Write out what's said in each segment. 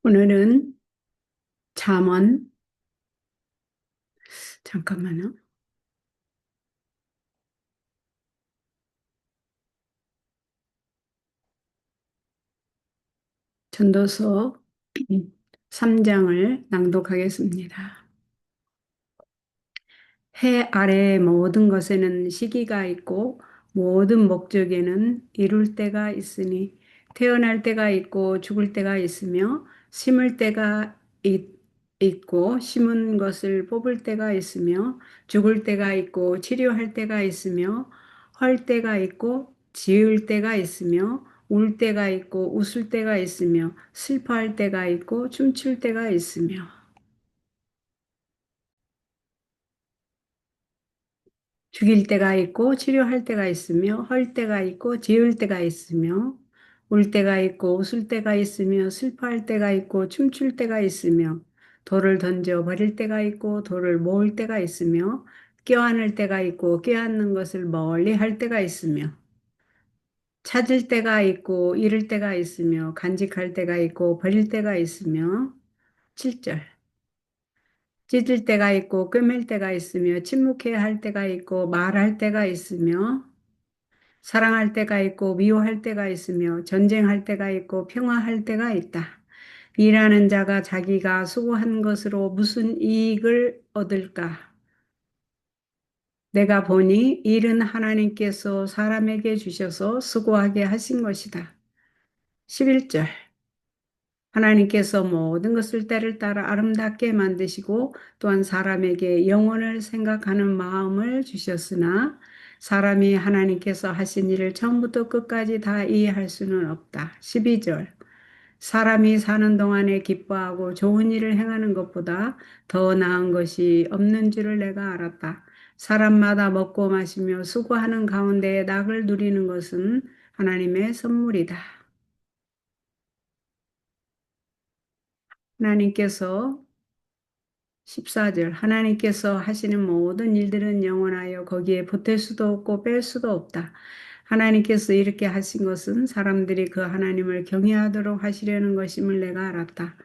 오늘은 잠언, 잠깐만요. 전도서 3장을 낭독하겠습니다. 해 아래의 모든 것에는 시기가 있고 모든 목적에는 이룰 때가 있으니 태어날 때가 있고 죽을 때가 있으며 심을 때가 있고 심은 것을 뽑을 때가 있으며 죽을 때가 있고 치료할 때가 있으며 헐 때가 있고 지을 때가 있으며 울 때가 있고 웃을 때가 있으며 슬퍼할 때가 있고 춤출 때가 있으며 죽일 때가 있고 치료할 때가 있으며 헐 때가 있고 지을 때가 있으며 울 때가 있고 웃을 때가 있으며 슬퍼할 때가 있고 춤출 때가 있으며 돌을 던져 버릴 때가 있고 돌을 모을 때가 있으며 껴안을 때가 있고 껴안는 것을 멀리 할 때가 있으며 찾을 때가 있고 잃을 때가 있으며 간직할 때가 있고 버릴 때가 있으며 7절 찢을 때가 있고 꿰맬 때가 있으며 침묵해야 할 때가 있고 말할 때가 있으며 사랑할 때가 있고 미워할 때가 있으며 전쟁할 때가 있고 평화할 때가 있다. 일하는 자가 자기가 수고한 것으로 무슨 이익을 얻을까? 내가 보니 일은 하나님께서 사람에게 주셔서 수고하게 하신 것이다. 11절 하나님께서 모든 것을 때를 따라 아름답게 만드시고 또한 사람에게 영혼을 생각하는 마음을 주셨으나 사람이 하나님께서 하신 일을 처음부터 끝까지 다 이해할 수는 없다. 12절 사람이 사는 동안에 기뻐하고 좋은 일을 행하는 것보다 더 나은 것이 없는 줄을 내가 알았다. 사람마다 먹고 마시며 수고하는 가운데 낙을 누리는 것은 하나님의 선물이다. 하나님께서 14절 하나님께서 하시는 모든 일들은 영원하여 거기에 보탤 수도 없고 뺄 수도 없다. 하나님께서 이렇게 하신 것은 사람들이 그 하나님을 경외하도록 하시려는 것임을 내가 알았다.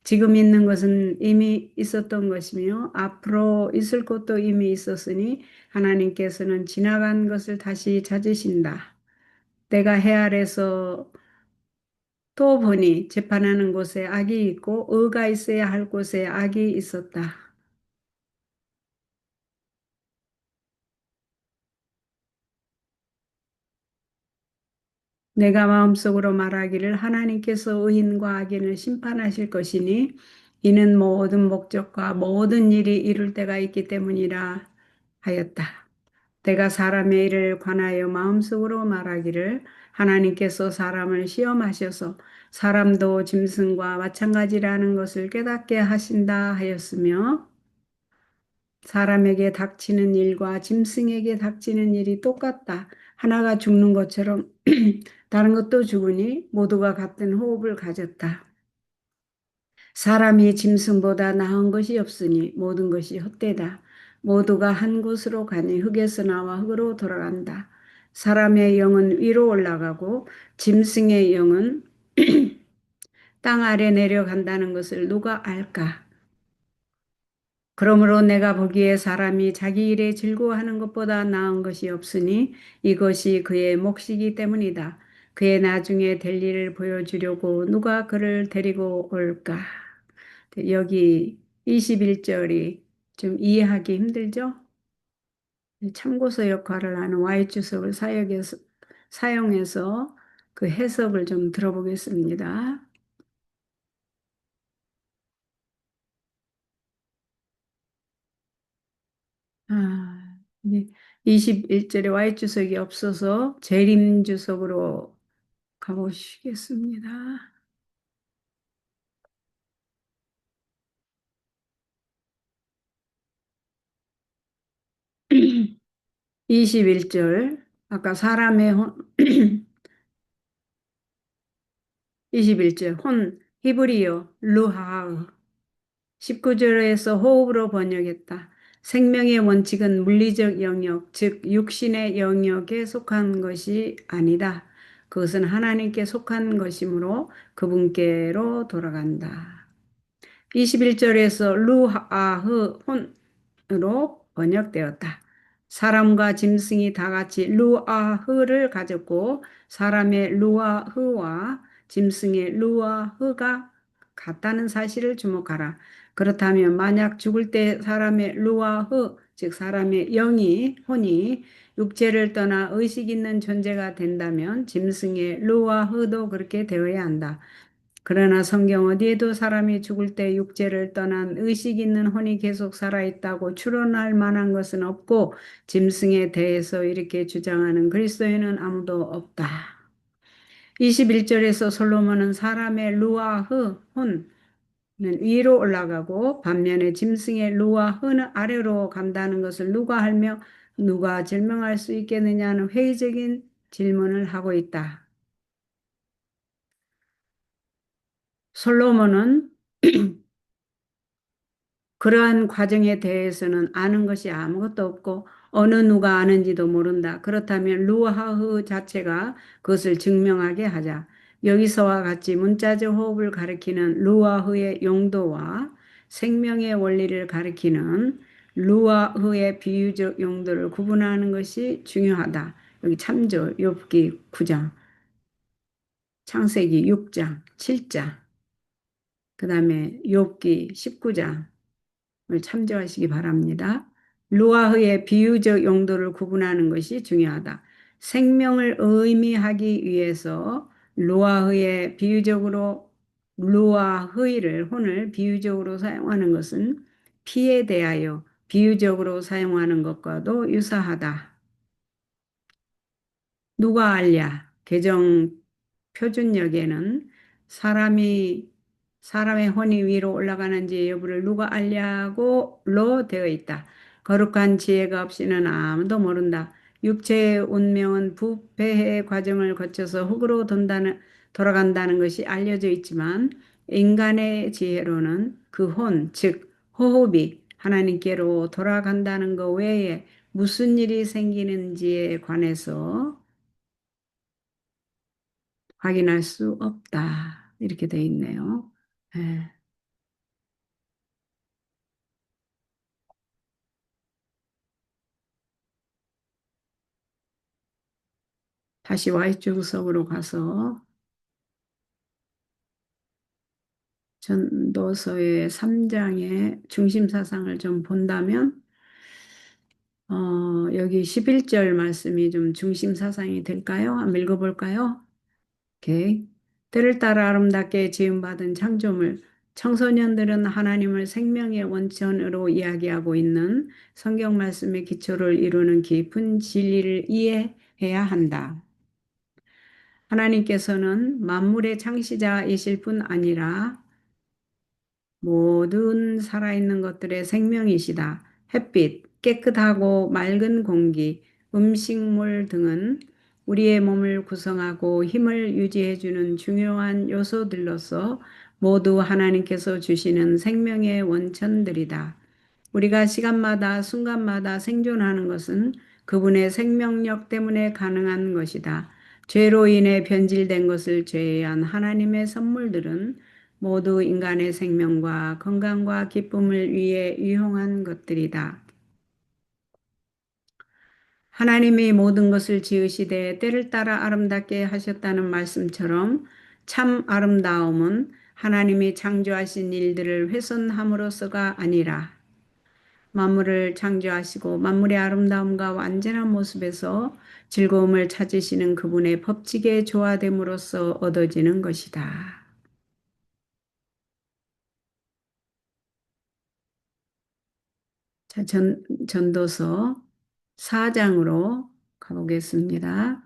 지금 있는 것은 이미 있었던 것이며 앞으로 있을 것도 이미 있었으니 하나님께서는 지나간 것을 다시 찾으신다. 내가 해 아래서 또 보니 재판하는 곳에 악이 있고 의가 있어야 할 곳에 악이 있었다. 내가 마음속으로 말하기를 하나님께서 의인과 악인을 심판하실 것이니 이는 모든 목적과 모든 일이 이룰 때가 있기 때문이라 하였다. 내가 사람의 일을 관하여 마음속으로 말하기를 하나님께서 사람을 시험하셔서 사람도 짐승과 마찬가지라는 것을 깨닫게 하신다 하였으며 사람에게 닥치는 일과 짐승에게 닥치는 일이 똑같다. 하나가 죽는 것처럼 다른 것도 죽으니 모두가 같은 호흡을 가졌다. 사람이 짐승보다 나은 것이 없으니 모든 것이 헛되다. 모두가 한 곳으로 가니 흙에서 나와 흙으로 돌아간다. 사람의 영은 위로 올라가고 짐승의 영은 땅 아래 내려간다는 것을 누가 알까? 그러므로 내가 보기에 사람이 자기 일에 즐거워하는 것보다 나은 것이 없으니 이것이 그의 몫이기 때문이다. 그의 나중에 될 일을 보여주려고 누가 그를 데리고 올까? 여기 21절이 좀 이해하기 힘들죠? 참고서 역할을 하는 Y주석을 사용해서 그 해석을 좀 들어보겠습니다. 네. 21절에 Y주석이 없어서 재림주석으로 가보시겠습니다. 21절, 아까 사람의 혼, 21절, 히브리어, 루하흐. 19절에서 호흡으로 번역했다. 생명의 원칙은 물리적 영역, 즉 육신의 영역에 속한 것이 아니다. 그것은 하나님께 속한 것이므로 그분께로 돌아간다. 21절에서 루아흐 혼으로 번역되었다. 사람과 짐승이 다 같이 루아흐를 가졌고 사람의 루아흐와 짐승의 루아흐가 같다는 사실을 주목하라. 그렇다면 만약 죽을 때 사람의 루아흐, 즉 사람의 영이, 혼이 육체를 떠나 의식 있는 존재가 된다면 짐승의 루아흐도 그렇게 되어야 한다. 그러나 성경 어디에도 사람이 죽을 때 육체를 떠난 의식 있는 혼이 계속 살아있다고 추론할 만한 것은 없고 짐승에 대해서 이렇게 주장하는 그리스도인은 아무도 없다. 21절에서 솔로몬은 사람의 루아흐, 혼은 위로 올라가고 반면에 짐승의 루아흐는 아래로 간다는 것을 누가 알며 누가 증명할 수 있겠느냐는 회의적인 질문을 하고 있다. 솔로몬은 그러한 과정에 대해서는 아는 것이 아무것도 없고 어느 누가 아는지도 모른다. 그렇다면 루아흐 자체가 그것을 증명하게 하자. 여기서와 같이 문자적 호흡을 가리키는 루아흐의 용도와 생명의 원리를 가리키는 루아흐의 비유적 용도를 구분하는 것이 중요하다. 여기 참조 욥기 9장, 창세기 6장, 7장, 그 다음에 욥기 19장 참조하시기 바랍니다. 루아흐의 비유적 용도를 구분하는 것이 중요하다. 생명을 의미하기 위해서 루아흐의 비유적으로 루아흐이를 혼을 비유적으로 사용하는 것은 피에 대하여 비유적으로 사용하는 것과도 유사하다. 누가 알랴? 개정 표준역에는 사람의 혼이 위로 올라가는지 여부를 누가 알랴고로 되어 있다. 거룩한 지혜가 없이는 아무도 모른다. 육체의 운명은 부패의 과정을 거쳐서 흙으로 돌아간다는 것이 알려져 있지만 인간의 지혜로는 그 혼, 즉 호흡이 하나님께로 돌아간다는 것 외에 무슨 일이 생기는지에 관해서 확인할 수 없다. 이렇게 돼 있네요. 예. 다시 Y축석으로 가서 전도서의 3장의 중심 사상을 좀 본다면 여기 11절 말씀이 좀 중심 사상이 될까요? 한번 읽어볼까요? 오케이. 때를 따라 아름답게 지음받은 창조물. 청소년들은 하나님을 생명의 원천으로 이야기하고 있는 성경 말씀의 기초를 이루는 깊은 진리를 이해해야 한다. 하나님께서는 만물의 창시자이실 뿐 아니라 모든 살아있는 것들의 생명이시다. 햇빛, 깨끗하고 맑은 공기, 음식물 등은 우리의 몸을 구성하고 힘을 유지해주는 중요한 요소들로서 모두 하나님께서 주시는 생명의 원천들이다. 우리가 시간마다 순간마다 생존하는 것은 그분의 생명력 때문에 가능한 것이다. 죄로 인해 변질된 것을 제외한 하나님의 선물들은 모두 인간의 생명과 건강과 기쁨을 위해 유용한 것들이다. 하나님이 모든 것을 지으시되 때를 따라 아름답게 하셨다는 말씀처럼 참 아름다움은 하나님이 창조하신 일들을 훼손함으로써가 아니라 만물을 창조하시고 만물의 아름다움과 완전한 모습에서 즐거움을 찾으시는 그분의 법칙에 조화됨으로써 얻어지는 것이다. 자, 전도서 4장으로 가보겠습니다.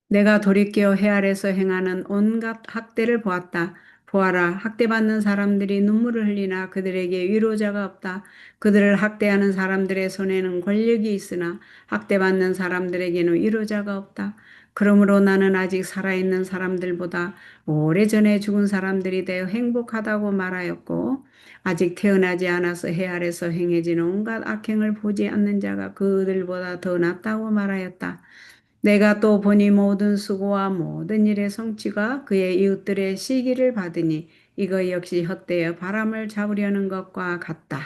내가 돌이켜 해 아래서 행하는 온갖 학대를 보았다. 보아라, 학대받는 사람들이 눈물을 흘리나 그들에게 위로자가 없다. 그들을 학대하는 사람들의 손에는 권력이 있으나 학대받는 사람들에게는 위로자가 없다. 그러므로 나는 아직 살아있는 사람들보다 오래전에 죽은 사람들이 되어 행복하다고 말하였고 아직 태어나지 않아서 해 아래서 행해지는 온갖 악행을 보지 않는 자가 그들보다 더 낫다고 말하였다. 내가 또 보니 모든 수고와 모든 일의 성취가 그의 이웃들의 시기를 받으니 이거 역시 헛되어 바람을 잡으려는 것과 같다.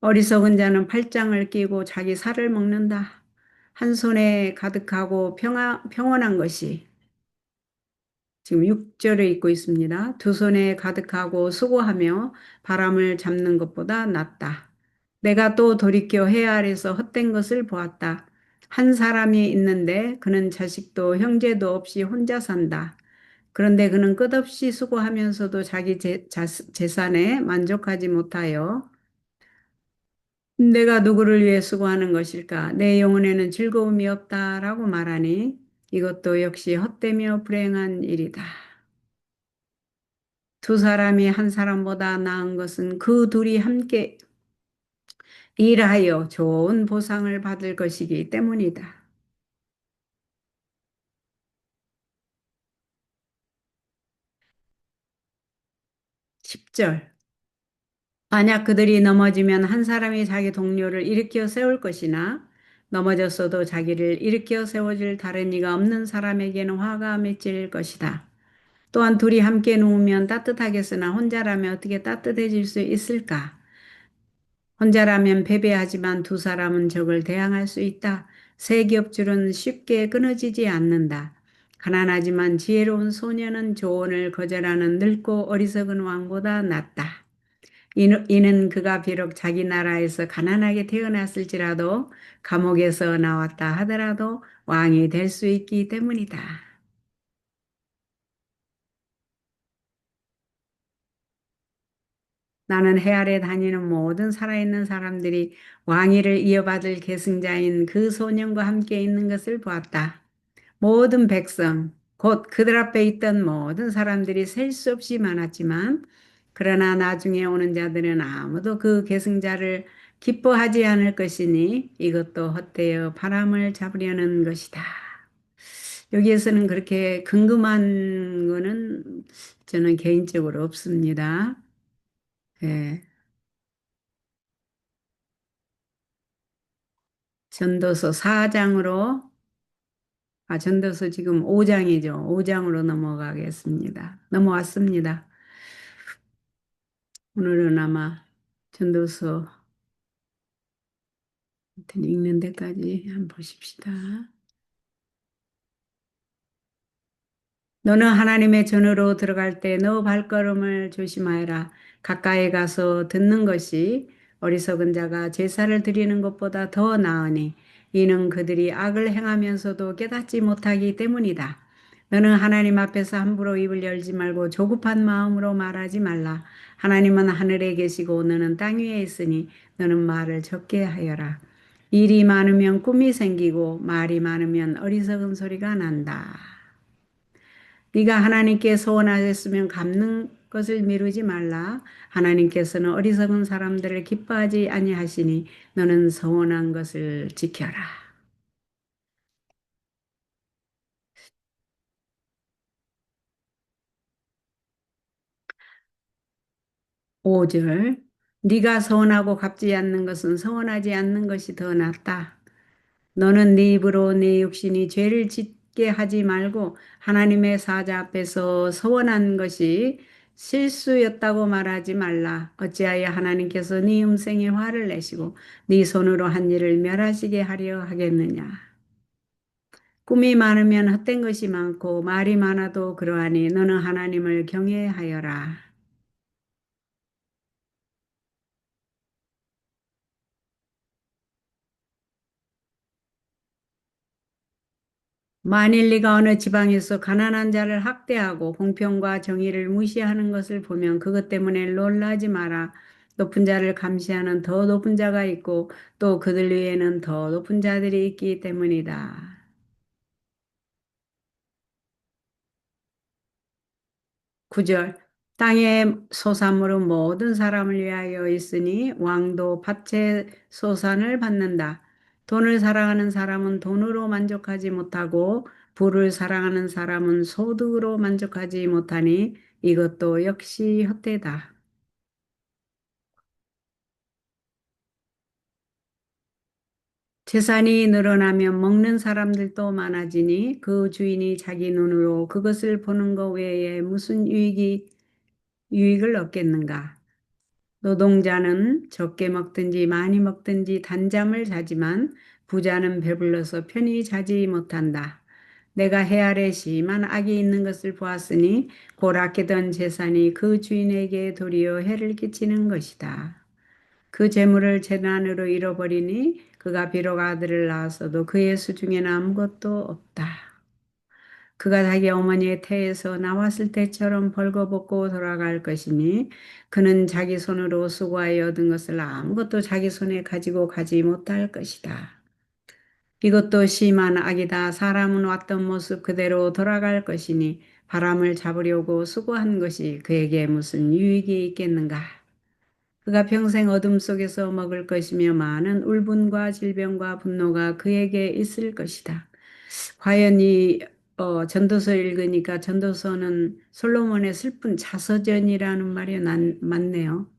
어리석은 자는 팔짱을 끼고 자기 살을 먹는다. 한 손에 가득하고 평온한 것이 지금 6절에 있고 있습니다. 두 손에 가득하고 수고하며 바람을 잡는 것보다 낫다. 내가 또 돌이켜 해 아래서 헛된 것을 보았다. 한 사람이 있는데 그는 자식도 형제도 없이 혼자 산다. 그런데 그는 끝없이 수고하면서도 자기 재산에 만족하지 못하여 내가 누구를 위해 수고하는 것일까? 내 영혼에는 즐거움이 없다라고 말하니 이것도 역시 헛되며 불행한 일이다. 두 사람이 한 사람보다 나은 것은 그 둘이 함께 일하여 좋은 보상을 받을 것이기 때문이다. 10절. 만약 그들이 넘어지면 한 사람이 자기 동료를 일으켜 세울 것이나 넘어졌어도 자기를 일으켜 세워줄 다른 이가 없는 사람에게는 화가 맺힐 것이다. 또한 둘이 함께 누우면 따뜻하겠으나 혼자라면 어떻게 따뜻해질 수 있을까? 혼자라면 패배하지만 두 사람은 적을 대항할 수 있다. 새 겹줄은 쉽게 끊어지지 않는다. 가난하지만 지혜로운 소년은 조언을 거절하는 늙고 어리석은 왕보다 낫다. 이는 그가 비록 자기 나라에서 가난하게 태어났을지라도 감옥에서 나왔다 하더라도 왕이 될 수 있기 때문이다. 나는 해 아래 다니는 모든 살아있는 사람들이 왕위를 이어받을 계승자인 그 소년과 함께 있는 것을 보았다. 모든 백성, 곧 그들 앞에 있던 모든 사람들이 셀 수 없이 많았지만, 그러나 나중에 오는 자들은 아무도 그 계승자를 기뻐하지 않을 것이니 이것도 헛되어 바람을 잡으려는 것이다. 여기에서는 그렇게 궁금한 거는 저는 개인적으로 없습니다. 예. 전도서 4장으로, 전도서 지금 5장이죠. 5장으로 넘어가겠습니다. 넘어왔습니다. 오늘은 아마 전도서 읽는 데까지 한번 보십시다. 너는 하나님의 전으로 들어갈 때 너 발걸음을 조심하여라. 가까이 가서 듣는 것이 어리석은 자가 제사를 드리는 것보다 더 나으니 이는 그들이 악을 행하면서도 깨닫지 못하기 때문이다. 너는 하나님 앞에서 함부로 입을 열지 말고 조급한 마음으로 말하지 말라. 하나님은 하늘에 계시고 너는 땅 위에 있으니 너는 말을 적게 하여라. 일이 많으면 꿈이 생기고 말이 많으면 어리석은 소리가 난다. 네가 하나님께 소원하셨으면 갚는 것을 미루지 말라. 하나님께서는 어리석은 사람들을 기뻐하지 아니하시니 너는 서원한 것을 지켜라. 5절. 네가 서원하고 갚지 않는 것은 서원하지 않는 것이 더 낫다. 너는 네 입으로 네 육신이 죄를 짓게 하지 말고 하나님의 사자 앞에서 서원한 것이 실수였다고 말하지 말라. 어찌하여 하나님께서 네 음생에 화를 내시고 네 손으로 한 일을 멸하시게 하려 하겠느냐. 꿈이 많으면 헛된 것이 많고 말이 많아도 그러하니 너는 하나님을 경외하여라. 만일 네가 어느 지방에서 가난한 자를 학대하고 공평과 정의를 무시하는 것을 보면 그것 때문에 놀라지 마라. 높은 자를 감시하는 더 높은 자가 있고 또 그들 위에는 더 높은 자들이 있기 때문이다. 9절. 땅의 소산물은 모든 사람을 위하여 있으니 왕도 밭의 소산을 받는다. 돈을 사랑하는 사람은 돈으로 만족하지 못하고 부를 사랑하는 사람은 소득으로 만족하지 못하니 이것도 역시 헛되다. 재산이 늘어나면 먹는 사람들도 많아지니 그 주인이 자기 눈으로 그것을 보는 것 외에 무슨 유익을 얻겠는가? 노동자는 적게 먹든지 많이 먹든지 단잠을 자지만 부자는 배불러서 편히 자지 못한다. 내가 해 아래 심한 악이 있는 것을 보았으니 곧 아끼던 재산이 그 주인에게 도리어 해를 끼치는 것이다. 그 재물을 재난으로 잃어버리니 그가 비록 아들을 낳았어도 그의 수중에는 아무것도 없다. 그가 자기 어머니의 태에서 나왔을 때처럼 벌거벗고 돌아갈 것이니 그는 자기 손으로 수고하여 얻은 것을 아무것도 자기 손에 가지고 가지 못할 것이다. 이것도 심한 악이다. 사람은 왔던 모습 그대로 돌아갈 것이니 바람을 잡으려고 수고한 것이 그에게 무슨 유익이 있겠는가? 그가 평생 어둠 속에서 먹을 것이며 많은 울분과 질병과 분노가 그에게 있을 것이다. 과연 이 전도서 읽으니까 전도서는 솔로몬의 슬픈 자서전이라는 말이 맞네요.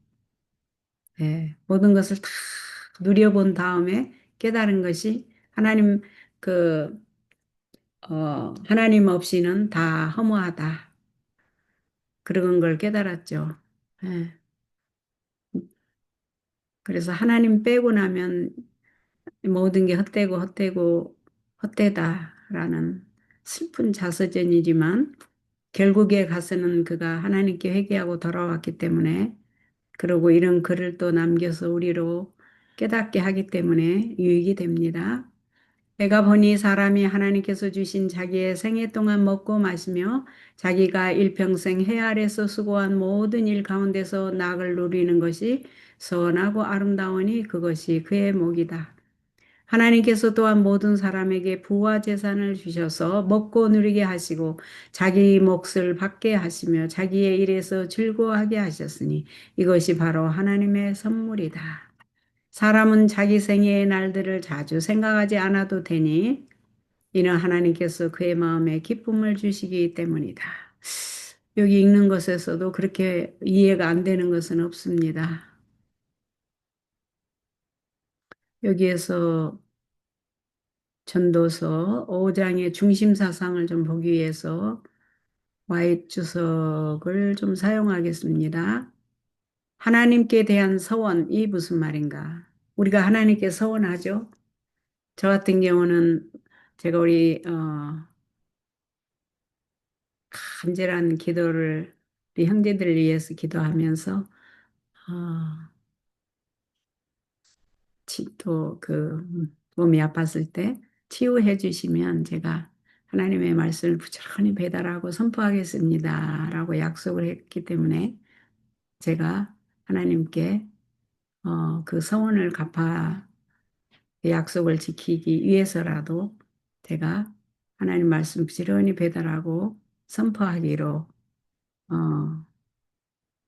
네, 모든 것을 다 누려본 다음에 깨달은 것이 그, 하나님 없이는 다 허무하다. 그런 걸 깨달았죠. 네, 그래서 하나님 빼고 나면 모든 게 헛되고 헛되다라는 슬픈 자서전이지만 결국에 가서는 그가 하나님께 회개하고 돌아왔기 때문에 그리고 이런 글을 또 남겨서 우리로 깨닫게 하기 때문에 유익이 됩니다. 내가 보니 사람이 하나님께서 주신 자기의 생애 동안 먹고 마시며 자기가 일평생 해 아래서 수고한 모든 일 가운데서 낙을 누리는 것이 선하고 아름다우니 그것이 그의 목이다. 하나님께서 또한 모든 사람에게 부와 재산을 주셔서 먹고 누리게 하시고 자기 몫을 받게 하시며 자기의 일에서 즐거워하게 하셨으니 이것이 바로 하나님의 선물이다. 사람은 자기 생애의 날들을 자주 생각하지 않아도 되니 이는 하나님께서 그의 마음에 기쁨을 주시기 때문이다. 여기 읽는 것에서도 그렇게 이해가 안 되는 것은 없습니다. 여기에서 전도서 5장의 중심 사상을 좀 보기 위해서 와이트 주석을 좀 사용하겠습니다. 하나님께 대한 서원이 무슨 말인가? 우리가 하나님께 서원하죠. 저 같은 경우는 제가 우리 간절한 기도를 우리 형제들을 위해서 기도하면서 또그 몸이 아팠을 때 치유해 주시면 제가 하나님의 말씀을 부지런히 배달하고 선포하겠습니다. 라고 약속을 했기 때문에 제가 하나님께 그 서원을 갚아 그 약속을 지키기 위해서라도 제가 하나님 말씀 부지런히 배달하고 선포하기로 어,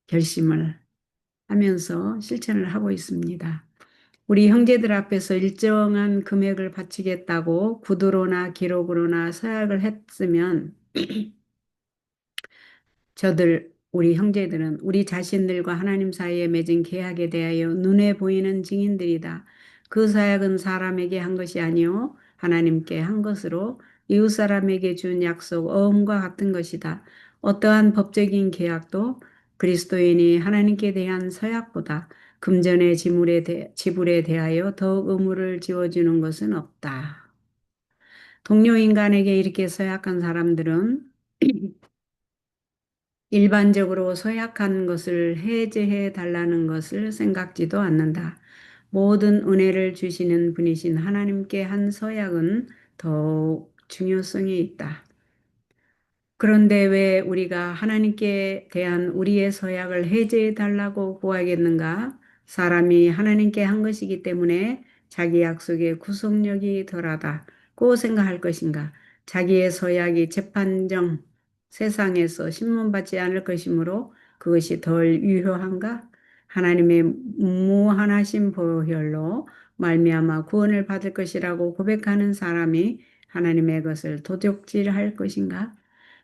결심을 하면서 실천을 하고 있습니다. 우리 형제들 앞에서 일정한 금액을 바치겠다고 구두로나 기록으로나 서약을 했으면 우리 형제들은 우리 자신들과 하나님 사이에 맺은 계약에 대하여 눈에 보이는 증인들이다. 그 서약은 사람에게 한 것이 아니요 하나님께 한 것으로 이웃 사람에게 준 약속 어음과 같은 것이다. 어떠한 법적인 계약도 그리스도인이 하나님께 대한 서약보다 금전의 지불에 대하여 더욱 의무를 지어주는 것은 없다. 동료 인간에게 이렇게 서약한 사람들은 일반적으로 서약한 것을 해제해 달라는 것을 생각지도 않는다. 모든 은혜를 주시는 분이신 하나님께 한 서약은 더욱 중요성이 있다. 그런데 왜 우리가 하나님께 대한 우리의 서약을 해제해 달라고 구하겠는가? 사람이 하나님께 한 것이기 때문에 자기 약속의 구속력이 덜하다고 생각할 것인가? 자기의 서약이 재판정 세상에서 신문받지 않을 것이므로 그것이 덜 유효한가? 하나님의 무한하신 보혈로 말미암아 구원을 받을 것이라고 고백하는 사람이 하나님의 것을 도적질할 것인가?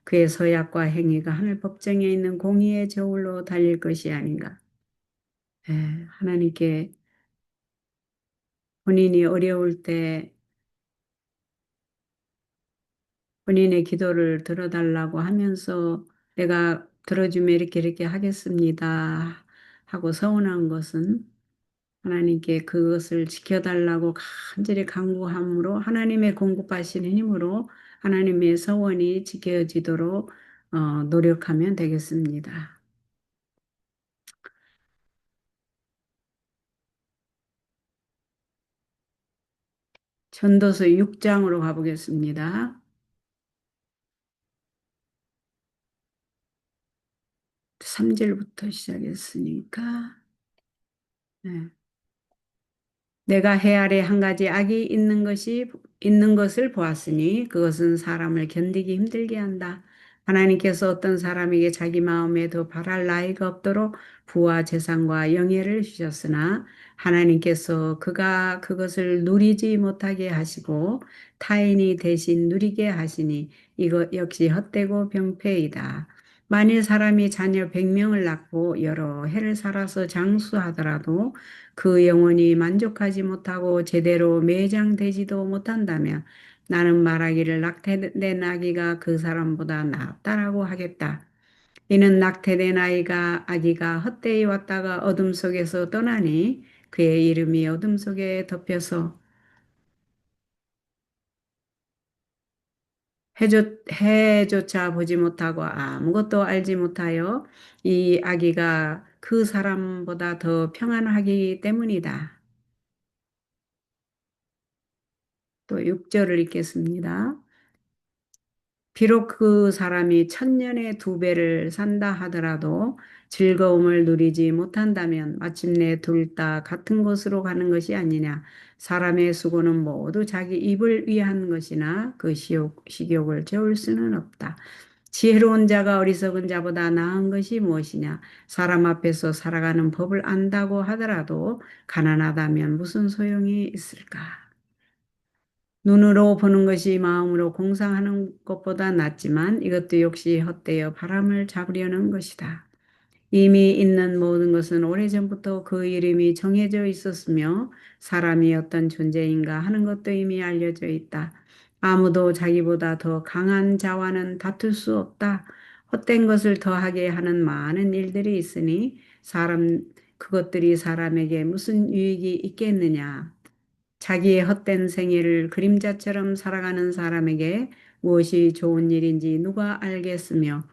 그의 서약과 행위가 하늘 법정에 있는 공의의 저울로 달릴 것이 아닌가. 하나님께 본인이 어려울 때 본인의 기도를 들어달라고 하면서 내가 들어주면 이렇게 이렇게 하겠습니다 하고 서운한 것은 하나님께 그것을 지켜달라고 간절히 간구함으로 하나님의 공급하시는 힘으로 하나님의 서원이 지켜지도록 노력하면 되겠습니다. 전도서 6장으로 가보겠습니다. 3절부터 시작했으니까. 네. 내가 해 아래 한 가지 악이 있는 것을 보았으니 그것은 사람을 견디기 힘들게 한다. 하나님께서 어떤 사람에게 자기 마음에 더 바랄 나이가 없도록 부와 재산과 영예를 주셨으나 하나님께서 그가 그것을 누리지 못하게 하시고 타인이 대신 누리게 하시니 이것 역시 헛되고 병폐이다. 만일 사람이 자녀 100명을 낳고 여러 해를 살아서 장수하더라도 그 영혼이 만족하지 못하고 제대로 매장되지도 못한다면 나는 말하기를 낙태된 아기가 그 사람보다 낫다라고 하겠다. 이는 낙태된 아기가 헛되이 왔다가 어둠 속에서 떠나니 그의 이름이 어둠 속에 덮여서 해조차 보지 못하고 아무것도 알지 못하여 이 아기가 그 사람보다 더 평안하기 때문이다. 또 6절을 읽겠습니다. 비록 그 사람이 천년에 2배를 산다 하더라도 즐거움을 누리지 못한다면 마침내 둘 다 같은 곳으로 가는 것이 아니냐. 사람의 수고는 모두 자기 입을 위한 것이나 그 식욕을 채울 수는 없다. 지혜로운 자가 어리석은 자보다 나은 것이 무엇이냐. 사람 앞에서 살아가는 법을 안다고 하더라도 가난하다면 무슨 소용이 있을까. 눈으로 보는 것이 마음으로 공상하는 것보다 낫지만 이것도 역시 헛되어 바람을 잡으려는 것이다. 이미 있는 모든 것은 오래전부터 그 이름이 정해져 있었으며 사람이 어떤 존재인가 하는 것도 이미 알려져 있다. 아무도 자기보다 더 강한 자와는 다툴 수 없다. 헛된 것을 더하게 하는 많은 일들이 있으니 그것들이 사람에게 무슨 유익이 있겠느냐. 자기의 헛된 생애를 그림자처럼 살아가는 사람에게 무엇이 좋은 일인지 누가 알겠으며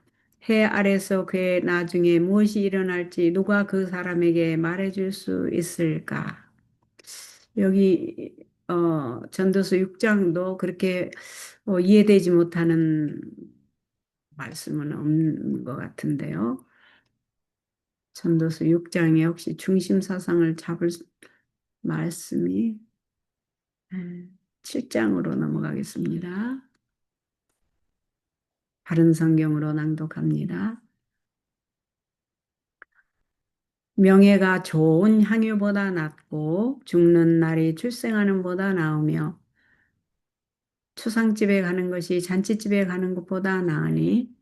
해 아래서 그의 나중에 무엇이 일어날지 누가 그 사람에게 말해줄 수 있을까? 여기 전도서 6장도 그렇게 이해되지 못하는 말씀은 없는 것 같은데요. 전도서 6장에 혹시 중심 사상을 잡을 말씀이 7장으로 넘어가겠습니다. 바른 성경으로 낭독합니다. 명예가 좋은 향유보다 낫고 죽는 날이 출생하는 보다 나으며 추상집에 가는 것이 잔치집에 가는 것보다 나으니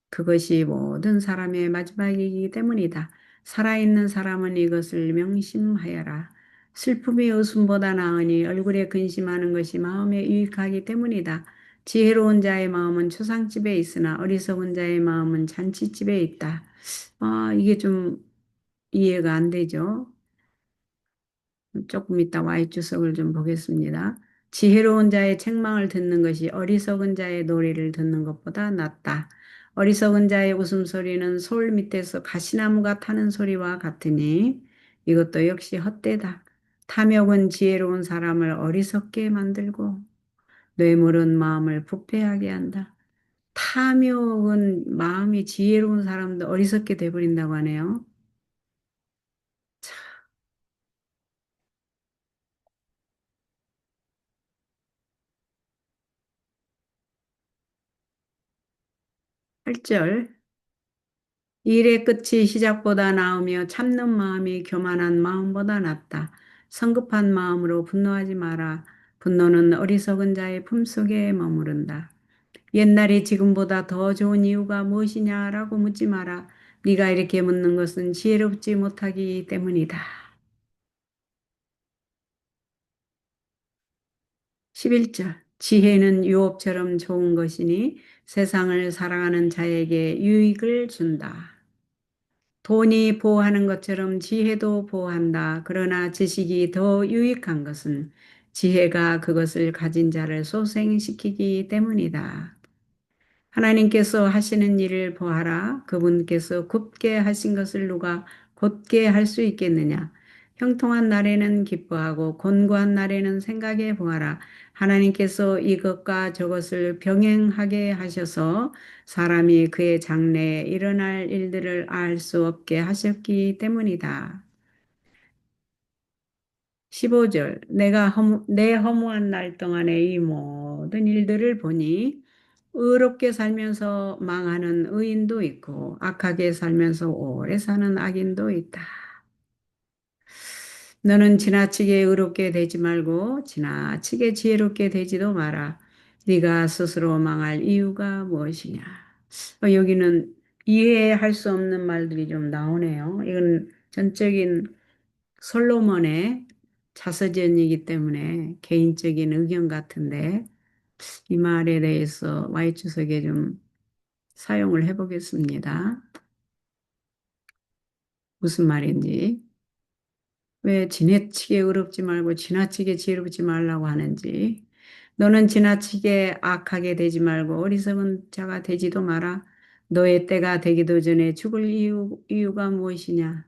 그것이 모든 사람의 마지막이기 때문이다. 살아있는 사람은 이것을 명심하여라. 슬픔이 웃음보다 나으니 얼굴에 근심하는 것이 마음에 유익하기 때문이다. 지혜로운 자의 마음은 추상집에 있으나 어리석은 자의 마음은 잔치집에 있다. 이게 좀 이해가 안 되죠. 조금 이따 Y 주석을 좀 보겠습니다. 지혜로운 자의 책망을 듣는 것이 어리석은 자의 노래를 듣는 것보다 낫다. 어리석은 자의 웃음소리는 솔 밑에서 가시나무가 타는 소리와 같으니 이것도 역시 헛되다. 탐욕은 지혜로운 사람을 어리석게 만들고 뇌물은 마음을 부패하게 한다. 탐욕은 마음이 지혜로운 사람도 어리석게 돼버린다고 하네요. 8절 일의 끝이 시작보다 나으며 참는 마음이 교만한 마음보다 낫다. 성급한 마음으로 분노하지 마라. 분노는 어리석은 자의 품속에 머무른다. 옛날이 지금보다 더 좋은 이유가 무엇이냐라고 묻지 마라. 네가 이렇게 묻는 것은 지혜롭지 못하기 때문이다. 11절. 지혜는 유업처럼 좋은 것이니 세상을 살아가는 자에게 유익을 준다. 돈이 보호하는 것처럼 지혜도 보호한다. 그러나 지식이 더 유익한 것은 지혜가 그것을 가진 자를 소생시키기 때문이다. 하나님께서 하시는 일을 보아라. 그분께서 굽게 하신 것을 누가 곧게 할 수 있겠느냐. 형통한 날에는 기뻐하고 곤고한 날에는 생각해 보아라. 하나님께서 이것과 저것을 병행하게 하셔서 사람이 그의 장래에 일어날 일들을 알 수 없게 하셨기 때문이다. 15절. 내 허무한 날 동안의 이 모든 일들을 보니 의롭게 살면서 망하는 의인도 있고 악하게 살면서 오래 사는 악인도 있다. 너는 지나치게 의롭게 되지 말고 지나치게 지혜롭게 되지도 마라. 네가 스스로 망할 이유가 무엇이냐. 여기는 이해할 수 없는 말들이 좀 나오네요. 이건 전적인 솔로몬의 자서전이기 때문에 개인적인 의견 같은데 이 말에 대해서 Y주석에 좀 사용을 해보겠습니다. 무슨 말인지, 왜 지나치게 의롭지 말고 지나치게 지혜롭지 말라고 하는지, 너는 지나치게 악하게 되지 말고 어리석은 자가 되지도 마라. 너의 때가 되기도 전에 죽을 이유가 무엇이냐?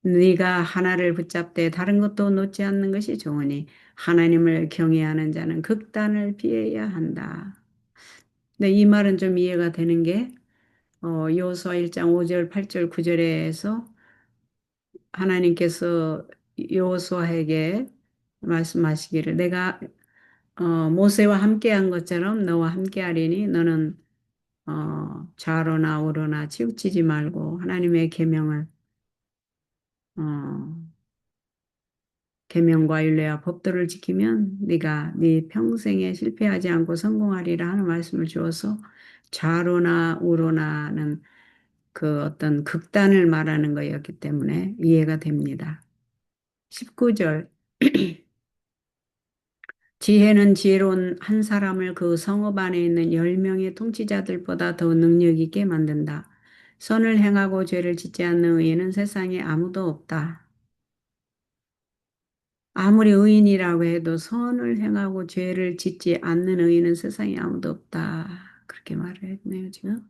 네가 하나를 붙잡되 다른 것도 놓지 않는 것이 좋으니 하나님을 경외하는 자는 극단을 피해야 한다. 근데 이 말은 좀 이해가 되는 게 여호수아 1장 5절, 8절, 9절에서 하나님께서 여호수아에게 말씀하시기를 내가 모세와 함께한 것처럼 너와 함께하리니 너는 좌로나 우로나 치우치지 말고 하나님의 어, 계명과 율례와 법도를 지키면 네가 네 평생에 실패하지 않고 성공하리라 하는 말씀을 주어서 좌로나 우로나는 그 어떤 극단을 말하는 거였기 때문에 이해가 됩니다. 19절. 지혜는 지혜로운 한 사람을 그 성읍 안에 있는 10명의 통치자들보다 더 능력 있게 만든다. 선을 행하고 죄를 짓지 않는 의인은 세상에 아무도 없다. 아무리 의인이라고 해도 선을 행하고 죄를 짓지 않는 의인은 세상에 아무도 없다. 그렇게 말을 했네요, 지금.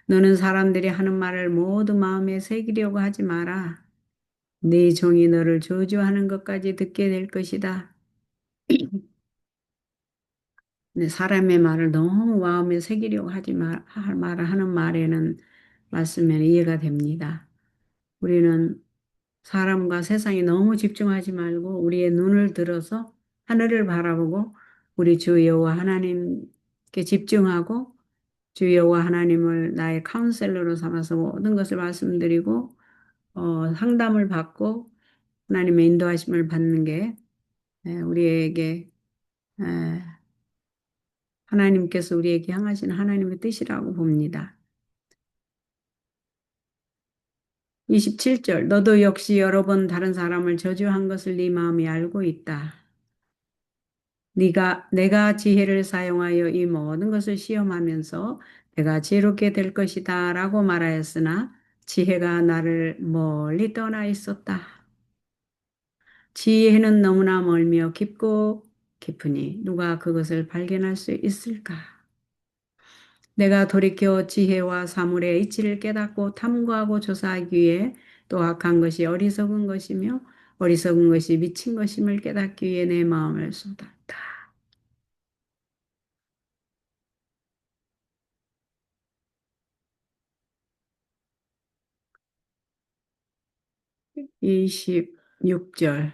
너는 사람들이 하는 말을 모두 마음에 새기려고 하지 마라. 네 종이 너를 저주하는 것까지 듣게 될 것이다. 근데 사람의 말을 너무 마음에 새기려고 하지 마라 하는 말에는 말씀에 이해가 됩니다. 우리는 사람과 세상에 너무 집중하지 말고 우리의 눈을 들어서 하늘을 바라보고 우리 주 여호와 하나님께 집중하고 주 여호와 하나님을 나의 카운셀러로 삼아서 모든 것을 말씀드리고 상담을 받고 하나님의 인도하심을 받는 게 우리에게 에, 하나님께서 우리에게 향하신 하나님의 뜻이라고 봅니다. 27절 너도 역시 여러 번 다른 사람을 저주한 것을 네 마음이 알고 있다. 내가 지혜를 사용하여 이 모든 것을 시험하면서 내가 지혜롭게 될 것이다 라고 말하였으나 지혜가 나를 멀리 떠나 있었다. 지혜는 너무나 멀며 깊고 깊으니 누가 그것을 발견할 수 있을까? 내가 돌이켜 지혜와 사물의 이치를 깨닫고 탐구하고 조사하기 위해 또 악한 것이 어리석은 것이며 어리석은 것이 미친 것임을 깨닫기 위해 내 마음을 쏟았다. 26절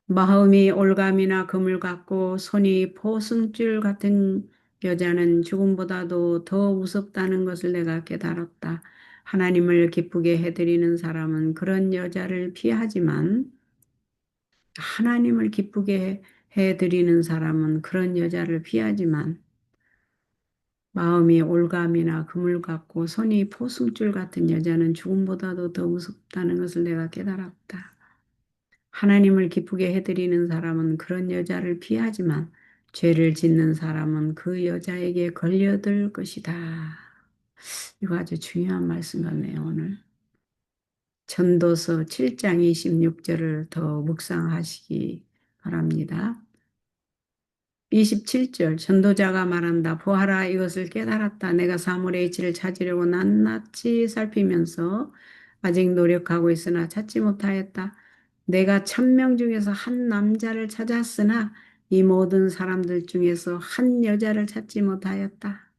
마음이 올감이나 금을 같고 손이 포승줄 같은 여자는 죽음보다도 더 무섭다는 것을 내가 깨달았다. 하나님을 기쁘게 해드리는 사람은 그런 여자를 피하지만 하나님을 기쁘게 해드리는 사람은 그런 여자를 피하지만 마음이 올감이나 금을 같고 손이 포승줄 같은 여자는 죽음보다도 더 무섭다는 것을 내가 깨달았다. 하나님을 기쁘게 해드리는 사람은 그런 여자를 피하지만 죄를 짓는 사람은 그 여자에게 걸려들 것이다. 이거 아주 중요한 말씀 같네요, 오늘. 전도서 7장 26절을 더 묵상하시기 바랍니다. 27절 전도자가 말한다. 보아라 이것을 깨달았다. 내가 사물의 이치를 찾으려고 낱낱이 살피면서 아직 노력하고 있으나 찾지 못하였다. 내가 1000명 중에서 한 남자를 찾았으나 이 모든 사람들 중에서 한 여자를 찾지 못하였다.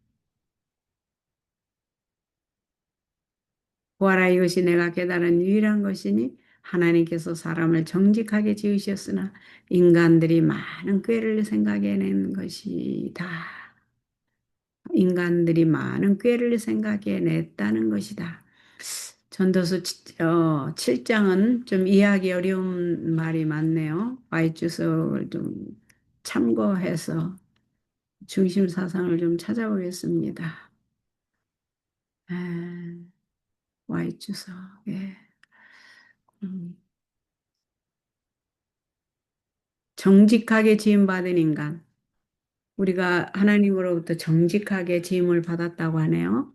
보아라 이것이 내가 깨달은 유일한 것이니 하나님께서 사람을 정직하게 지으셨으나 인간들이 많은 꾀를 생각해낸 것이다. 인간들이 많은 꾀를 생각해냈다는 것이다. 전도서 7장은 좀 이해하기 어려운 말이 많네요. Y주석을 좀 참고해서 중심 사상을 좀 찾아보겠습니다. 에, Y주석, 예. 음. 정직하게 지음받은 인간. 우리가 하나님으로부터 정직하게 지음을 받았다고 하네요.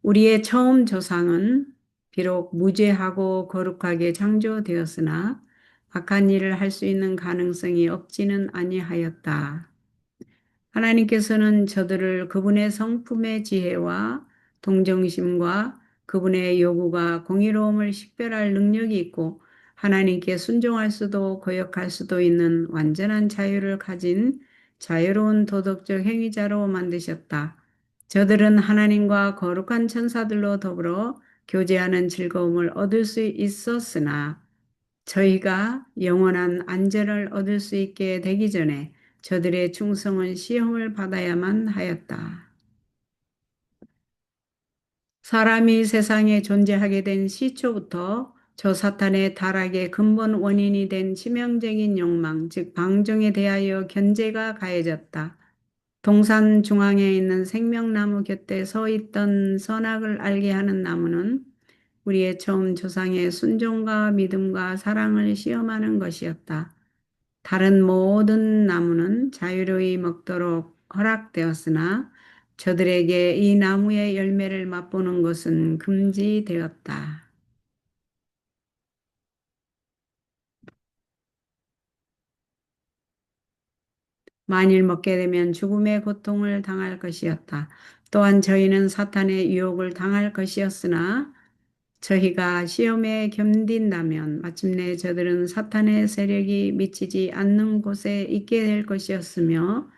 우리의 처음 조상은 비록 무죄하고 거룩하게 창조되었으나 악한 일을 할 수 있는 가능성이 없지는 아니하였다. 하나님께서는 저들을 그분의 성품의 지혜와 동정심과 그분의 요구가 공의로움을 식별할 능력이 있고 하나님께 순종할 수도 거역할 수도 있는 완전한 자유를 가진 자유로운 도덕적 행위자로 만드셨다. 저들은 하나님과 거룩한 천사들로 더불어 교제하는 즐거움을 얻을 수 있었으나 저희가 영원한 안전을 얻을 수 있게 되기 전에 저들의 충성은 시험을 받아야만 하였다. 사람이 세상에 존재하게 된 시초부터 저 사탄의 타락의 근본 원인이 된 치명적인 욕망, 즉 방종에 대하여 견제가 가해졌다. 동산 중앙에 있는 생명나무 곁에 서 있던 선악을 알게 하는 나무는 우리의 처음 조상의 순종과 믿음과 사랑을 시험하는 것이었다. 다른 모든 나무는 자유로이 먹도록 허락되었으나 저들에게 이 나무의 열매를 맛보는 것은 금지되었다. 만일 먹게 되면 죽음의 고통을 당할 것이었다. 또한 저희는 사탄의 유혹을 당할 것이었으나 저희가 시험에 견딘다면 마침내 저들은 사탄의 세력이 미치지 않는 곳에 있게 될 것이었으며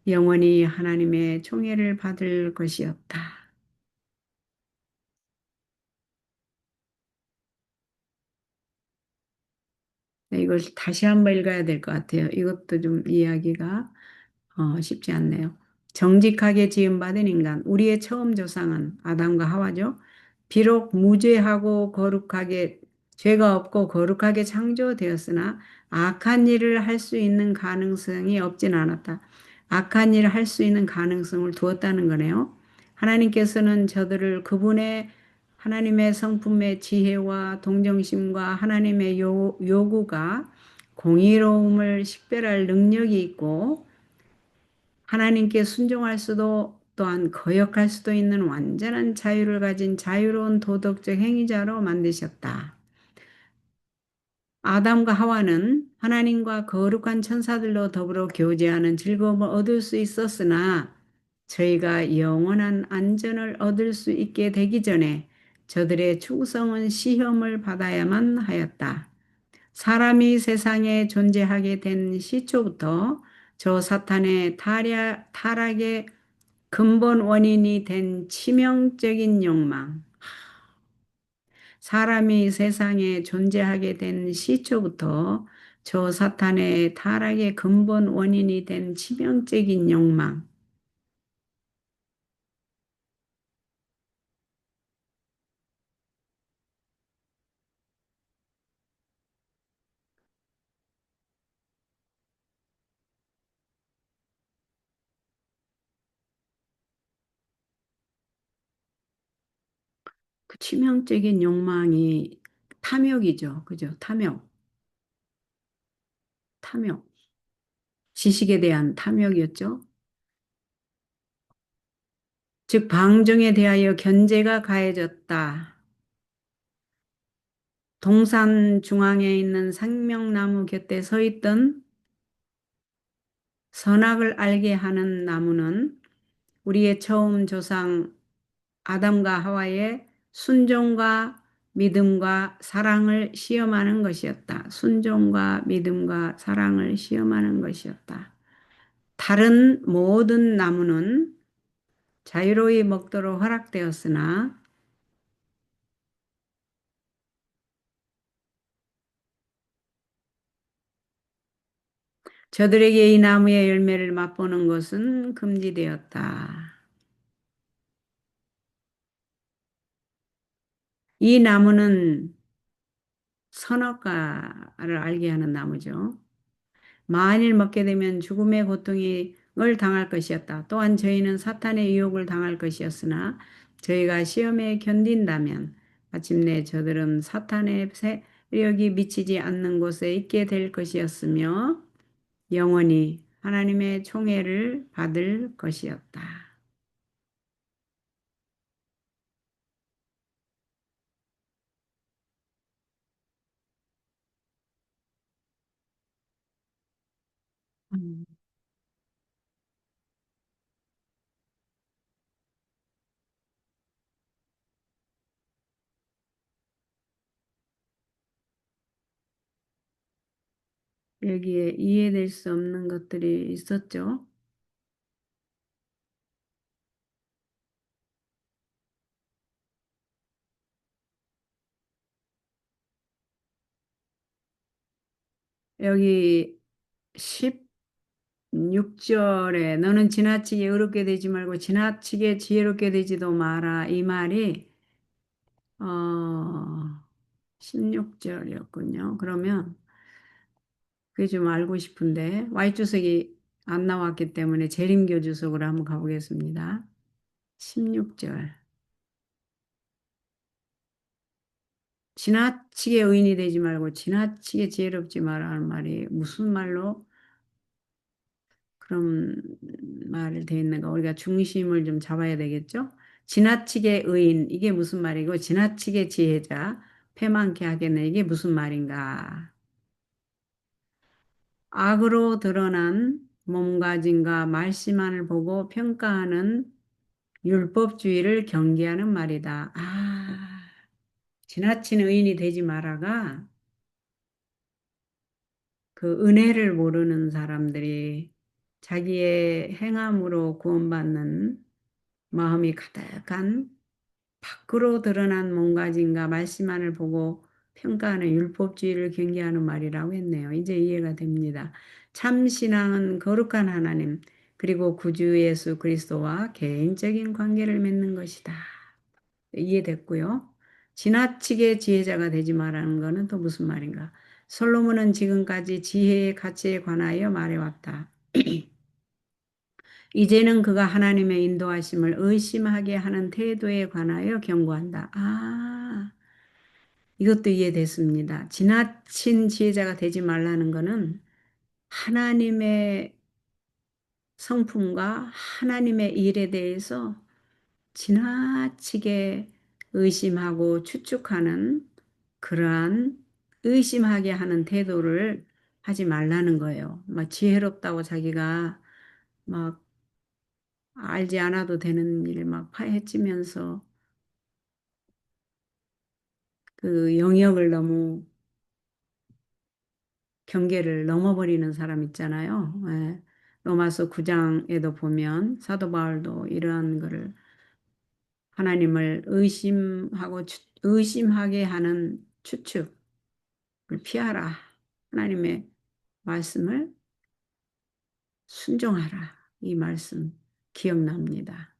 영원히 하나님의 총애를 받을 것이었다. 네, 이걸 다시 한번 읽어야 될 것 같아요. 이것도 좀 이해하기가 쉽지 않네요. 정직하게 지음받은 인간, 우리의 처음 조상은 아담과 하와죠. 비록 무죄하고 거룩하게, 죄가 없고 거룩하게 창조되었으나 악한 일을 할 수 있는 가능성이 없진 않았다. 악한 일을 할 수 있는 가능성을 두었다는 거네요. 하나님께서는 저들을 그분의 하나님의 성품의 지혜와 동정심과 하나님의 요구가 공의로움을 식별할 능력이 있고 하나님께 순종할 수도 또한 거역할 수도 있는 완전한 자유를 가진 자유로운 도덕적 행위자로 만드셨다. 아담과 하와는 하나님과 거룩한 천사들로 더불어 교제하는 즐거움을 얻을 수 있었으나 저희가 영원한 안전을 얻을 수 있게 되기 전에 저들의 충성은 시험을 받아야만 하였다. 사람이 세상에 존재하게 된 시초부터 저 사탄의 타락의 근본 원인이 된 치명적인 욕망, 사람이 세상에 존재하게 된 시초부터 저 사탄의 타락의 근본 원인이 된 치명적인 욕망, 그 치명적인 욕망이 탐욕이죠. 그죠? 탐욕. 탐욕. 지식에 대한 탐욕이었죠. 즉, 방종에 대하여 견제가 가해졌다. 동산 중앙에 있는 생명나무 곁에 서 있던 선악을 알게 하는 나무는 우리의 처음 조상 아담과 하와의 순종과 믿음과 사랑을 시험하는 것이었다. 순종과 믿음과 사랑을 시험하는 것이었다. 다른 모든 나무는 자유로이 먹도록 허락되었으나 저들에게 이 나무의 열매를 맛보는 것은 금지되었다. 이 나무는 선악과를 알게 하는 나무죠. 만일 먹게 되면 죽음의 고통을 당할 것이었다. 또한 저희는 사탄의 유혹을 당할 것이었으나 저희가 시험에 견딘다면 마침내 저들은 사탄의 세력이 미치지 않는 곳에 있게 될 것이었으며 영원히 하나님의 총애를 받을 것이었다. 음, 여기에 이해될 수 없는 것들이 있었죠. 여기 16절에 너는 지나치게 의롭게 되지 말고 지나치게 지혜롭게 되지도 마라. 이 말이 16절이었군요. 그러면 그게 좀 알고 싶은데 Y주석이 안 나왔기 때문에 재림교 주석으로 한번 가보겠습니다. 16절. 지나치게 의인이 되지 말고 지나치게 지혜롭지 마라는 말이 무슨 말로 그런 말을 돼 있는가? 우리가 중심을 좀 잡아야 되겠죠? 지나치게 의인, 이게 무슨 말이고, 지나치게 지혜자, 패망케 하겠네. 이게 무슨 말인가? 악으로 드러난 몸가짐과 말씨만을 보고 평가하는 율법주의를 경계하는 말이다. 아, 지나친 의인이 되지 말아가 그 은혜를 모르는 사람들이 자기의 행함으로 구원받는 마음이 가득한 밖으로 드러난 몸가짐과 말씀만을 보고 평가하는 율법주의를 경계하는 말이라고 했네요. 이제 이해가 됩니다. 참 신앙은 거룩한 하나님 그리고 구주 예수 그리스도와 개인적인 관계를 맺는 것이다. 이해됐고요. 지나치게 지혜자가 되지 말라는 것은 또 무슨 말인가? 솔로몬은 지금까지 지혜의 가치에 관하여 말해왔다. 이제는 그가 하나님의 인도하심을 의심하게 하는 태도에 관하여 경고한다. 아, 이것도 이해됐습니다. 지나친 지혜자가 되지 말라는 것은 하나님의 성품과 하나님의 일에 대해서 지나치게 의심하고 추측하는 그러한 의심하게 하는 태도를 하지 말라는 거예요. 막 지혜롭다고 자기가 막 알지 않아도 되는 일 막 파헤치면서 그 영역을 너무 경계를 넘어버리는 사람 있잖아요. 예. 로마서 9장에도 보면 사도 바울도 이러한 거를 하나님을 의심하고 의심하게 하는 추측을 피하라. 하나님의 말씀을 순종하라. 이 말씀 기억납니다.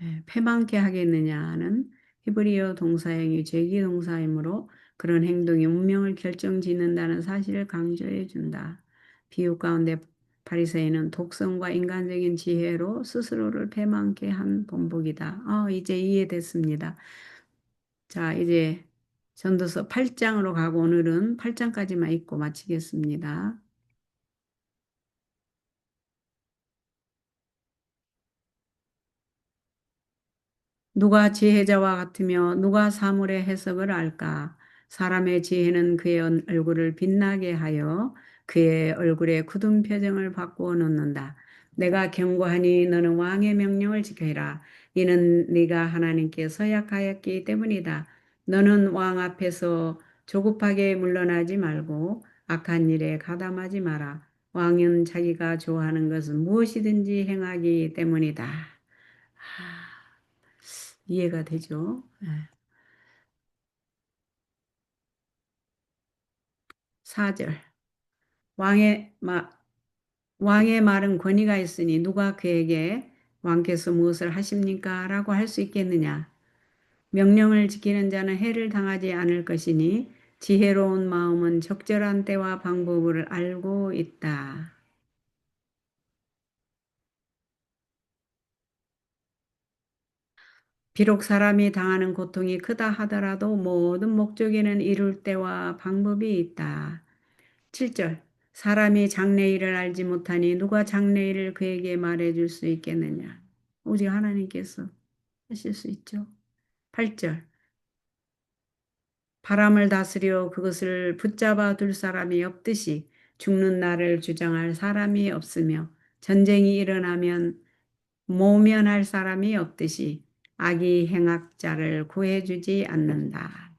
예, 패망케 하겠느냐는 히브리어 동사형이 죄기동사이므로 그런 행동이 운명을 결정짓는다는 사실을 강조해 준다. 비유 가운데 바리새인은 독성과 인간적인 지혜로 스스로를 패망케 한 본보기다. 이제 이해됐습니다. 자, 이제 전도서 8장으로 가고 오늘은 8장까지만 읽고 마치겠습니다. 누가 지혜자와 같으며 누가 사물의 해석을 알까? 사람의 지혜는 그의 얼굴을 빛나게 하여 그의 얼굴에 굳은 표정을 바꾸어 놓는다. 내가 경고하니 너는 왕의 명령을 지켜라. 이는 네가 하나님께 서약하였기 때문이다. 너는 왕 앞에서 조급하게 물러나지 말고 악한 일에 가담하지 마라. 왕은 자기가 좋아하는 것은 무엇이든지 행하기 때문이다. 이해가 되죠? 4절. 왕의, 마, 왕의 말은 권위가 있으니 누가 그에게 왕께서 무엇을 하십니까? 라고 할 수 있겠느냐? 명령을 지키는 자는 해를 당하지 않을 것이니 지혜로운 마음은 적절한 때와 방법을 알고 있다. 비록 사람이 당하는 고통이 크다 하더라도 모든 목적에는 이룰 때와 방법이 있다. 7절. 사람이 장래일을 알지 못하니 누가 장래일을 그에게 말해줄 수 있겠느냐. 오직 하나님께서 하실 수 있죠. 8절. 바람을 다스려 그것을 붙잡아 둘 사람이 없듯이 죽는 날을 주장할 사람이 없으며 전쟁이 일어나면 모면할 사람이 없듯이 악이 행악자를 구해주지 않는다.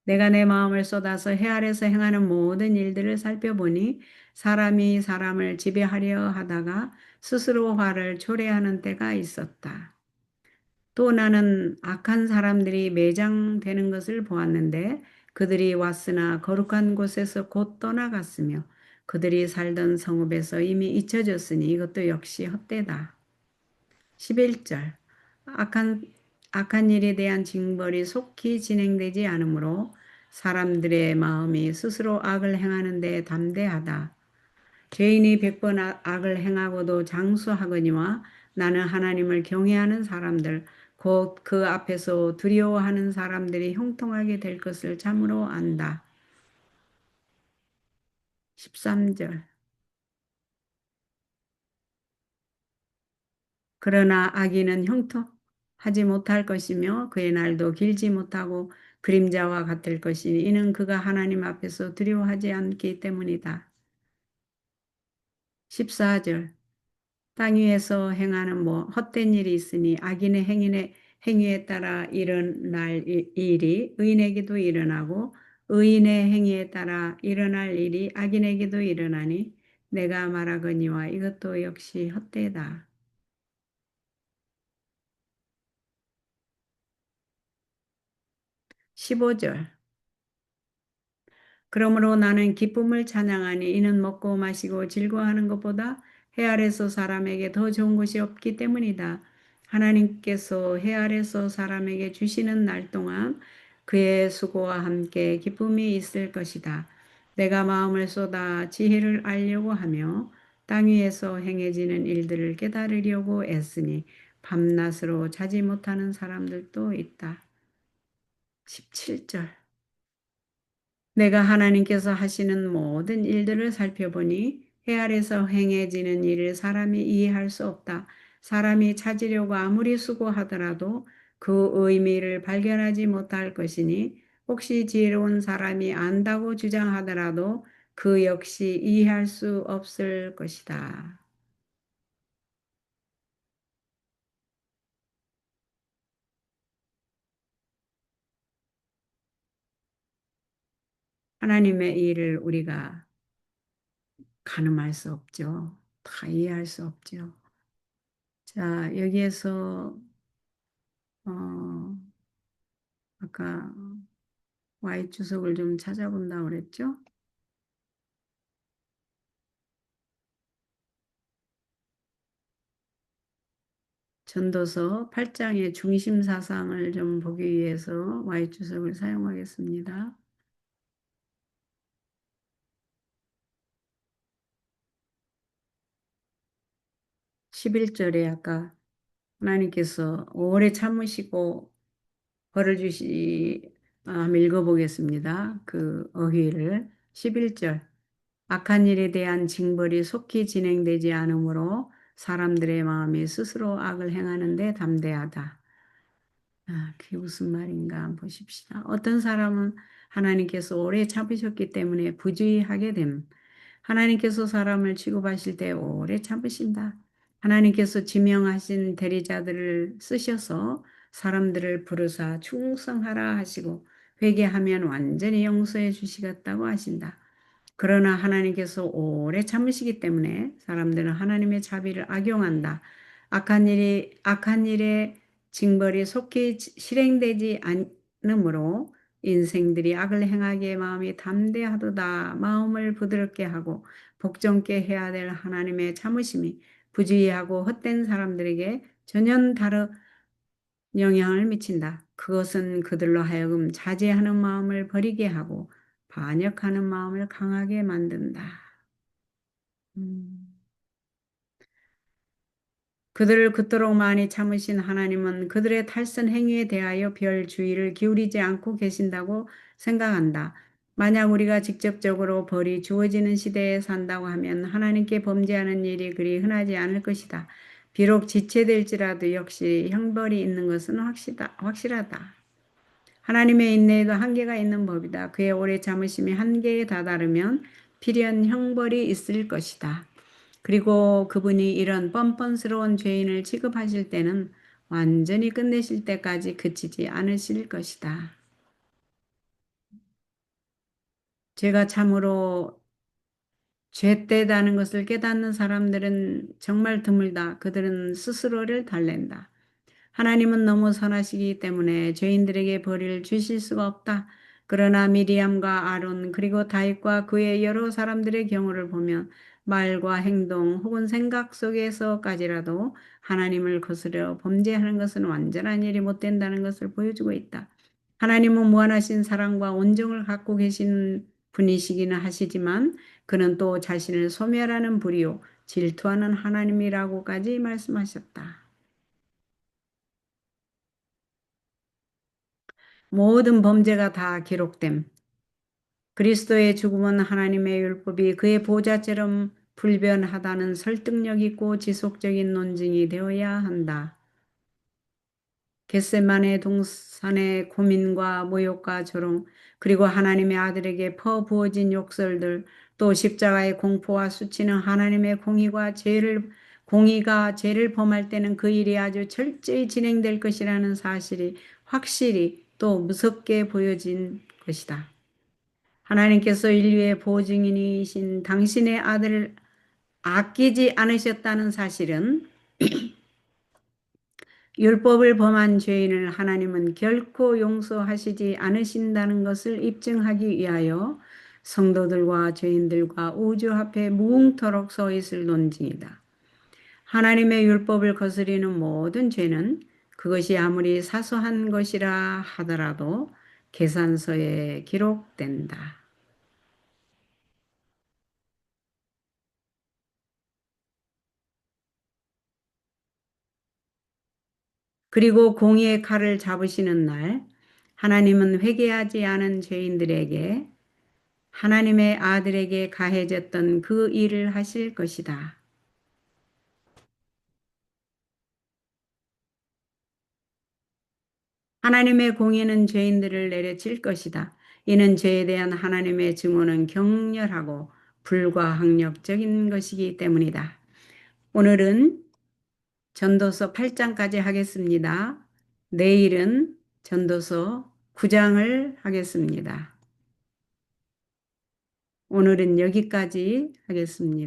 내가 내 마음을 쏟아서 해 아래서 행하는 모든 일들을 살펴보니 사람이 사람을 지배하려 하다가 스스로 화를 초래하는 때가 있었다. 또 나는 악한 사람들이 매장되는 것을 보았는데 그들이 왔으나 거룩한 곳에서 곧 떠나갔으며 그들이 살던 성읍에서 이미 잊혀졌으니 이것도 역시 헛되다. 11절. 악한, 악한 일에 대한 징벌이 속히 진행되지 않으므로 사람들의 마음이 스스로 악을 행하는 데 담대하다. 죄인이 100번 악을 행하고도 장수하거니와 나는 하나님을 경외하는 사람들, 곧 그 앞에서 두려워하는 사람들이 형통하게 될 것을 참으로 안다. 13절. 그러나 악인은 형통하지 못할 것이며 그의 날도 길지 못하고 그림자와 같을 것이니 이는 그가 하나님 앞에서 두려워하지 않기 때문이다. 14절. 땅 위에서 행하는 헛된 일이 있으니 악인의 행위에 따라 일어날 일이 의인에게도 일어나고 의인의 행위에 따라 일어날 일이 악인에게도 일어나니 내가 말하거니와 이것도 역시 헛되다. 15절. 그러므로 나는 기쁨을 찬양하니 이는 먹고 마시고 즐거워하는 것보다 해 아래서 사람에게 더 좋은 것이 없기 때문이다. 하나님께서 해 아래서 사람에게 주시는 날 동안 그의 수고와 함께 기쁨이 있을 것이다. 내가 마음을 쏟아 지혜를 알려고 하며 땅 위에서 행해지는 일들을 깨달으려고 애쓰니 밤낮으로 자지 못하는 사람들도 있다. 17절. 내가 하나님께서 하시는 모든 일들을 살펴보니 해 아래서 행해지는 일을 사람이 이해할 수 없다. 사람이 찾으려고 아무리 수고하더라도 그 의미를 발견하지 못할 것이니 혹시 지혜로운 사람이 안다고 주장하더라도 그 역시 이해할 수 없을 것이다. 하나님의 일을 우리가 가늠할 수 없죠. 다 이해할 수 없죠. 자, 여기에서 어, 아까 Y 주석을 좀 찾아본다고 그랬죠? 전도서 8장의 중심 사상을 좀 보기 위해서 Y 주석을 사용하겠습니다. 11절에 아까 하나님께서 오래 참으시고 벌을 한번 읽어보겠습니다. 그 어휘를 11절. 악한 일에 대한 징벌이 속히 진행되지 않으므로 사람들의 마음이 스스로 악을 행하는데 담대하다. 그게 무슨 말인가 한번 보십시다. 어떤 사람은 하나님께서 오래 참으셨기 때문에 부주의하게 됨. 하나님께서 사람을 취급하실 때 오래 참으신다. 하나님께서 지명하신 대리자들을 쓰셔서 사람들을 부르사 충성하라 하시고 회개하면 완전히 용서해 주시겠다고 하신다. 그러나 하나님께서 오래 참으시기 때문에 사람들은 하나님의 자비를 악용한다. 악한 일의 징벌이 속히 실행되지 않으므로 인생들이 악을 행하기에 마음이 담대하도다. 마음을 부드럽게 하고 복종케 해야 될 하나님의 참으심이 부주의하고 헛된 사람들에게 전혀 다른 영향을 미친다. 그것은 그들로 하여금 자제하는 마음을 버리게 하고 반역하는 마음을 강하게 만든다. 음. 그들을 그토록 많이 참으신 하나님은 그들의 탈선 행위에 대하여 별 주의를 기울이지 않고 계신다고 생각한다. 만약 우리가 직접적으로 벌이 주어지는 시대에 산다고 하면 하나님께 범죄하는 일이 그리 흔하지 않을 것이다. 비록 지체될지라도 역시 형벌이 있는 것은 확실하다. 하나님의 인내에도 한계가 있는 법이다. 그의 오래 참으심이 한계에 다다르면 필연 형벌이 있을 것이다. 그리고 그분이 이런 뻔뻔스러운 죄인을 취급하실 때는 완전히 끝내실 때까지 그치지 않으실 것이다. 죄가 참으로 죄되다는 것을 깨닫는 사람들은 정말 드물다. 그들은 스스로를 달랜다. 하나님은 너무 선하시기 때문에 죄인들에게 벌을 주실 수가 없다. 그러나 미리암과 아론 그리고 다윗과 그의 여러 사람들의 경우를 보면 말과 행동 혹은 생각 속에서까지라도 하나님을 거스려 범죄하는 것은 완전한 일이 못 된다는 것을 보여주고 있다. 하나님은 무한하신 사랑과 온정을 갖고 계신 분이시기는 하시지만 그는 또 자신을 소멸하는 불의요 질투하는 하나님이라고까지 말씀하셨다. 모든 범죄가 다 기록됨. 그리스도의 죽음은 하나님의 율법이 그의 보좌처럼 불변하다는 설득력 있고 지속적인 논증이 되어야 한다. 겟세마네 동산의 고민과 모욕과 조롱, 그리고 하나님의 아들에게 퍼부어진 욕설들, 또 십자가의 공포와 수치는 하나님의 공의가 죄를 범할 때는 그 일이 아주 철저히 진행될 것이라는 사실이 확실히 또 무섭게 보여진 것이다. 하나님께서 인류의 보증인이신 당신의 아들을 아끼지 않으셨다는 사실은 율법을 범한 죄인을 하나님은 결코 용서하시지 않으신다는 것을 입증하기 위하여 성도들과 죄인들과 우주 앞에 무궁토록 서 있을 논증이다. 하나님의 율법을 거스리는 모든 죄는 그것이 아무리 사소한 것이라 하더라도 계산서에 기록된다. 그리고 공의의 칼을 잡으시는 날 하나님은 회개하지 않은 죄인들에게 하나님의 아들에게 가해졌던 그 일을 하실 것이다. 하나님의 공의는 죄인들을 내려칠 것이다. 이는 죄에 대한 하나님의 증오는 격렬하고 불가항력적인 것이기 때문이다. 오늘은 전도서 8장까지 하겠습니다. 내일은 전도서 9장을 하겠습니다. 오늘은 여기까지 하겠습니다.